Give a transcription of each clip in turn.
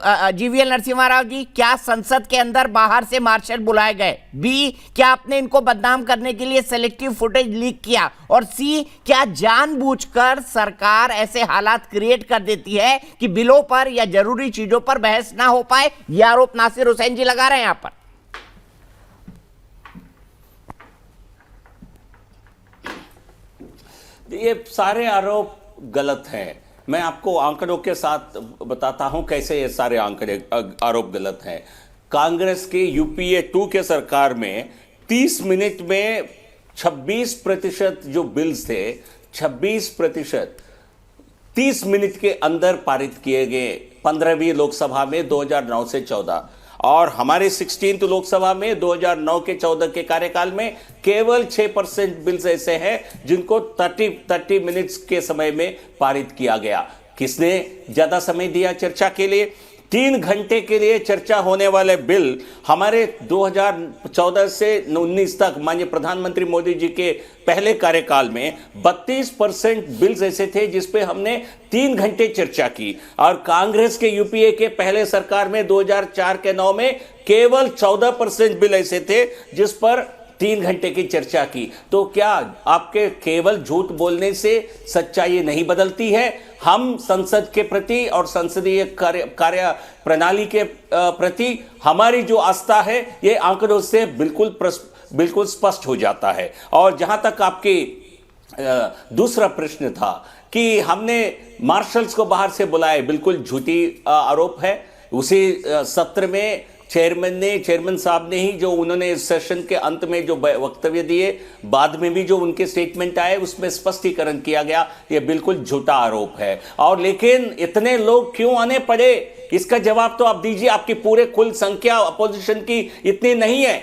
GVL Narasimha Rao ji, क्या संसद के अंदर बाहर से मार्शल बुलाए गए? बी, क्या आपने इनको बदनाम करने के लिए सेलेक्टिव फुटेज लीक किया? और सी, क्या जानबूझकर सरकार ऐसे हालात क्रिएट कर देती है कि बिलों पर या जरूरी चीजों पर बहस ना हो पाए? यह आरोप नासिर हुसैन जी लगा रहे हैं यहां पर। ये सारे आरोप गलत हैं। मैं आपको आंकड़ों के साथ बताता हूं कैसे ये सारे आरोप गलत हैं। कांग्रेस के यूपीए 2 के सरकार में 30 मिनट में 26% जो बिल्स थे, 26% 30 मिनट के अंदर पारित किए गए 15वीं लोकसभा में 2009 से 14, और हमारे 16th लोकसभा में 2009 के 14 के कार्यकाल में केवल 6% बिल्स ऐसे हैं जिनको 30 मिनट्स के समय में पारित किया गया। किसने ज्यादा समय दिया चर्चा के लिए? 3 घंटे के लिए चर्चा होने वाले बिल हमारे 2014 से 19 तक माननीय प्रधानमंत्री मोदी जी के पहले कार्यकाल में 32% बिल्स ऐसे थे जिस पे हमने 3 घंटे चर्चा की, और कांग्रेस के यूपीए के पहले सरकार में 2004 के 9 में केवल 14% बिल ऐसे थे जिस पर 3 घंटे की चर्चा की। तो क्या आपके केवल झूठ बोलने से सच्चाई नहीं बदलती है? हम संसद के प्रति और संसदीय कार्य प्रणाली के प्रति हमारी जो आस्था है ये आंकड़ों से बिल्कुल स्पष्ट हो जाता है। और जहां तक आपके दूसरा प्रश्न था कि हमने मार्शल्स को बाहर से बुलाए, बिल्कुल झूठी आरोप है। उसी सत्र में चेयरमैन साहब ने ही जो उन्होंने इस सेशन के अंत में जो वक्तव्य दिए, बाद में भी जो उनके स्टेटमेंट आए उसमें स्पष्टीकरण किया गया, ये बिल्कुल झूठा आरोप है। और लेकिन इतने लोग क्यों आने पड़े, इसका जवाब तो आप दीजिए। आपकी पूरे कुल संख्या अपोजिशन की इतनी नहीं है,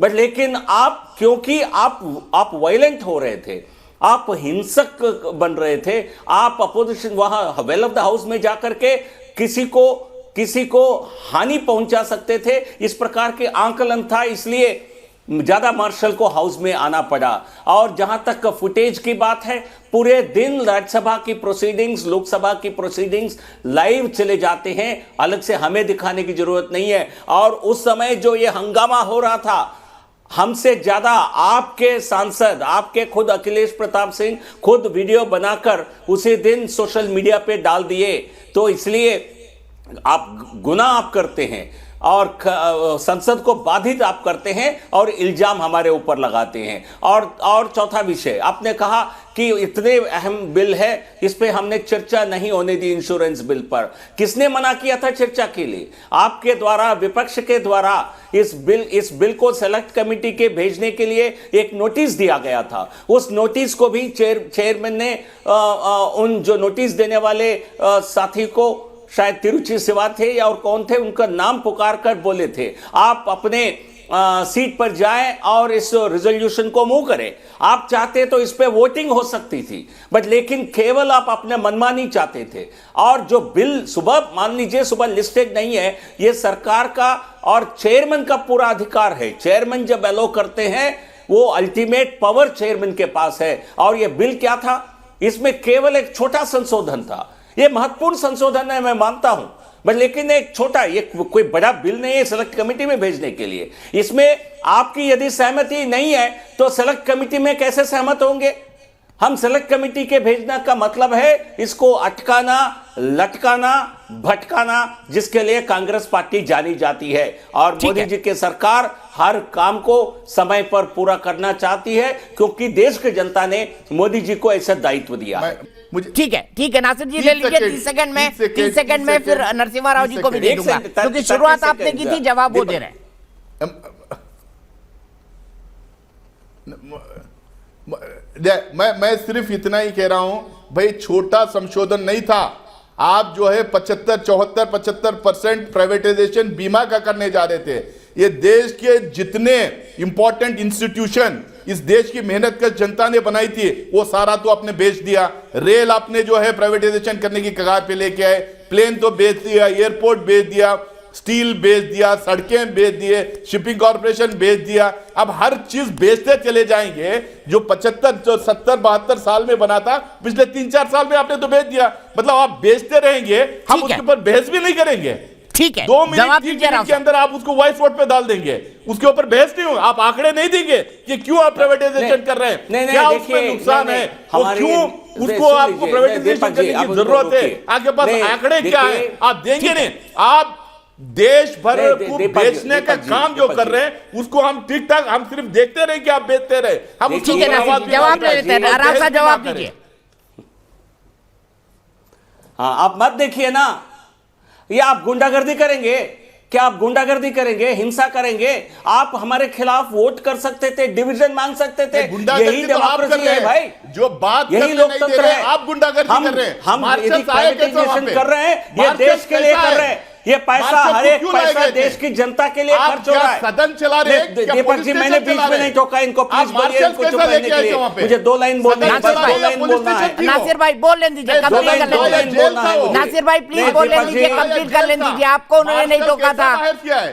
बट लेकिन आप, क्योंकि आप वायलेंट हो रहे थे, आप हिंसक बन रहे थे, आप अपोजिशन वहां वेल ऑफ द हाउस में जाकर के किसी को हानि पहुंचा सकते थे, इस प्रकार के आंकलन था, इसलिए ज्यादा मार्शल को हाउस में आना पड़ा। और जहां तक फुटेज की बात है, पूरे दिन राज्यसभा की प्रोसीडिंग्स, लोकसभा की प्रोसीडिंग्स लाइव चले जाते हैं, अलग से हमें दिखाने की जरूरत नहीं है। और उस समय जो ये हंगामा हो रहा था, हमसे ज्यादा आपके सांसद, आपके खुद अखिलेश प्रताप सिंह खुद वीडियो बनाकर उसी दिन सोशल मीडिया पे डाल दिए। तो इसलिए आप गुनाह आप करते हैं और संसद को बाधित आप करते हैं और इल्जाम हमारे ऊपर लगाते हैं। और चौथा विषय, आपने कहा कि इतने अहम बिल है, इस पे हमने चर्चा नहीं होने दी। इंश्योरेंस बिल पर किसने मना किया था चर्चा के लिए? आपके द्वारा, विपक्ष के द्वारा इस बिल को सेलेक्ट कमेटी के भेजने के लिए एक नोटिस दिया गया था। उस नोटिस को भी चेयरमैन ने उन जो नोटिस देने वाले साथी को, शायद तिरुचि सिवा थे या और कौन थे, उनका नाम पुकार कर बोले थे आप अपने सीट पर जाएं और इस रिजोल्यूशन को मूव करें। आप चाहते तो इस पे वोटिंग हो सकती थी, बट लेकिन केवल आप अपने मनमानी चाहते थे। और जो बिल सुबह, मान लीजिए सुबह लिस्टेड नहीं है, ये सरकार का और चेयरमैन का पूरा अधिकार है। चेयरमैन जब एलो करते हैं, वो अल्टीमेट पावर चेयरमैन के पास है। और ये बिल क्या था? इसमें केवल एक छोटा संशोधन था। ये महत्वपूर्ण संशोधन है, मैं मानता हूं, बट लेकिन एक छोटा, ये कोई बड़ा बिल नहीं है सेलेक्ट कमेटी में भेजने के लिए। इसमें आपकी यदि सहमति नहीं है तो सेलेक्ट कमेटी में कैसे सहमत होंगे? हम सेलेक्ट कमेटी के भेजना का मतलब है इसको अटकाना, लटकाना, भटकाना, जिसके लिए कांग्रेस पार्टी जानी जाती है। और मोदी जी की सरकार हर काम को समय पर पूरा करना चाहती है, क्योंकि देश की जनता ने मोदी जी को ऐसा दायित्व दिया है। ठीक है नासिर जी, ले लीजिए 30 सेकंड में फिर नरसिम्हा राव जी को भी दे दूंगा, क्योंकि शुरुआत आपने की थी, जवाब वो दे रहे हैं। मैं सिर्फ इतना ही कह रहा हूं भाई, छोटा संशोधन नहीं था। आप जो है 75% प्राइवेटाइजेशन बीमा का करने जा रहे थे। ये देश के जितने इंपॉर्टेंट इंस्टीट्यूशन इस देश की मेहनत कर जनता ने बनाई थी, वो सारा तो आपने बेच दिया। रेल आपने जो है प्राइवेटाइजेशन करने की कगार पे लेके आए, प्लेन तो बेच दिया, एयरपोर्ट बेच दिया, स्टील बेच दिया, सड़कें बेच दिए, शिपिंग कॉर्पोरेशन बेच दिया। अब हर चीज बेचते चले जाएंगे। जो 75, 70, 72 साल में बना था, पिछले 3-4 साल में आपने तो बेच दिया। मतलब आप बेचते रहेंगे, हम उसके ऊपर बहस भी नहीं करेंगे। ठीक है, 2 मिनट जवाब 3 दीजिए मिनट राव के अंदर आप उसको वॉइस वोट पे डाल देंगे, उसके ऊपर बहस नहीं होगा। आप आंकड़े नहीं देंगे कि क्यों आप प्राइवेटाइजेशन कर रहे हैं, नहीं, क्या देखिए, उसमें नुकसान नहीं, है, नहीं, और क्यों उसको सुन आपको लीजिए, प्राइवेटाइजेशन दीपक जी, करने आप की उसको जरूरत है। रोकिए। आपके पास नहीं, आंकड़े क्या है, देखिए, आप देंगे ठीक नहीं। आप देश भर नहीं, को दीपक जी, बेचने का दीपक जी, काम जो दीपक कर जी। रहे हैं उसको हम ठीक ठाक, हम सिर्फ देखते रहे कि आप बेचते रहे, हम उसको ठीक है आवाज नासिर भी जी, जवाब ना ले लेते हैं, करें, राव बहस साहब भी ना जवाब करें। दीजिए। हाँ, आप मत देखिए ना, ये आप गुंडागर्दी करेंगे क्या? आप गुंडागर्दी करेंगे, हिंसा करेंगे? आप हमारे खिलाफ वोट कर सकते थे, डिवीजन मांग सकते थे। गुंडागर्दी यही तो आप कर डेमोक्रेसी रहे है हैं भाई, जो बात यही करने नहीं दे लोकतंत्र रहे है। आप गुंडागर्दी कर रहे हैं। हम यदि मार्शल्स आए कैसे वहां प्राइवेटाइजेशन पे? कर रहे हैं, ये मार्शल्स देश के लिए कैसा कर है? रहे हैं। ये पैसा, मार्शल्स हर को एक क्यों लाए पैसा गए थे? देश की जनता के लिए आप खर्च हो क्या रहा है। सदन चला रहे हैं? क्या दीपक पुलिस जी, मैंने स्टेशन बीच चला में रहे नहीं हैं? टोका इनको, आप प्लीज बोलिए मार्शल्स इनको कैसा चुप रहने लेके के आए लिए। थे वहां पे? मुझे 2 लाइन बोलनी है, सदन बस चला 2 रहे हैं, लाइन पुलिस बोलना है। स्टेशन क्यों? नासिर भाई बोल लेने दीजिए, नहीं, कंप्लीट कर दो लेने लाइन दीजिए। बोलना है मुझे। नासिर भाई प्लीज नहीं, बोलने दीपक दीजिए, जी, कंप्लीट कर लेने दीजिए, आपको उन्होंने नहीं मार्शल टोका कैसा था। बाहर किया है?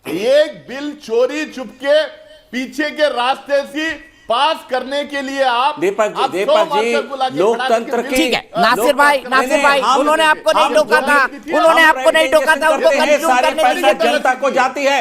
एक बिल चोरी चुपके पीछे के रास्ते से पास करने के लिए आप दीपक जी, आप 100 दीपक जी, मार्शल बुला के लोकतंत्र खड़ा करके की- ठीक है, बिल- नासिर भाई उन्होंने आपको नहीं टोका था, उन्होंने आपको नहीं टोका था, उनको कंज्यूम सारे करने पैसा दीजिए। जनता को जाती है।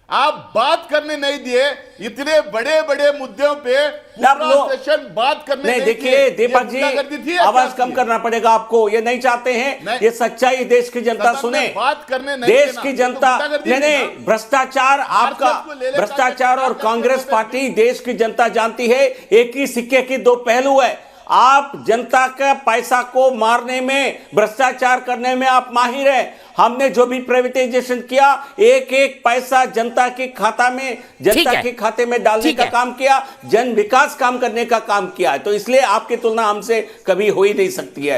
आप बात करने नहीं दिए, इतने बड़े बड़े मुद्दों पे आप पूरा लोग- सेशन बात करने नहीं, नहीं देखिए दिए। दीपक ये जी, गुंडागर्दी थी या आवाज क्या कम थी? करना पड़ेगा आपको, ये नहीं चाहते हैं, नहीं। ये सच्चाई देश की जनता सदन सुने। में बात करने नहीं देश देना, की ये तो जनता, गुंडागर्दी नहीं थी नहीं, ना। भ्रष्टाचार आपका, को ले ले भ्रष्टाचार और करके कांग्रेस करके पार्टी देश की जनता जानती है, एक ही सिक्के की 2 पहलू है। आप जनता का पैसा को मारने में, भ्रष्टाचार करने में आप माहिर हैं। हमने जो भी प्राइवेटाइजेशन किया, एक एक पैसा जनता के खाता में, ठीक जनता है। के खाते में डालने ठीक का है। काम किया, जन विकास काम करने का काम किया है। तो इसलिए आपकी तुलना हमसे कभी हो ही नहीं सकती है।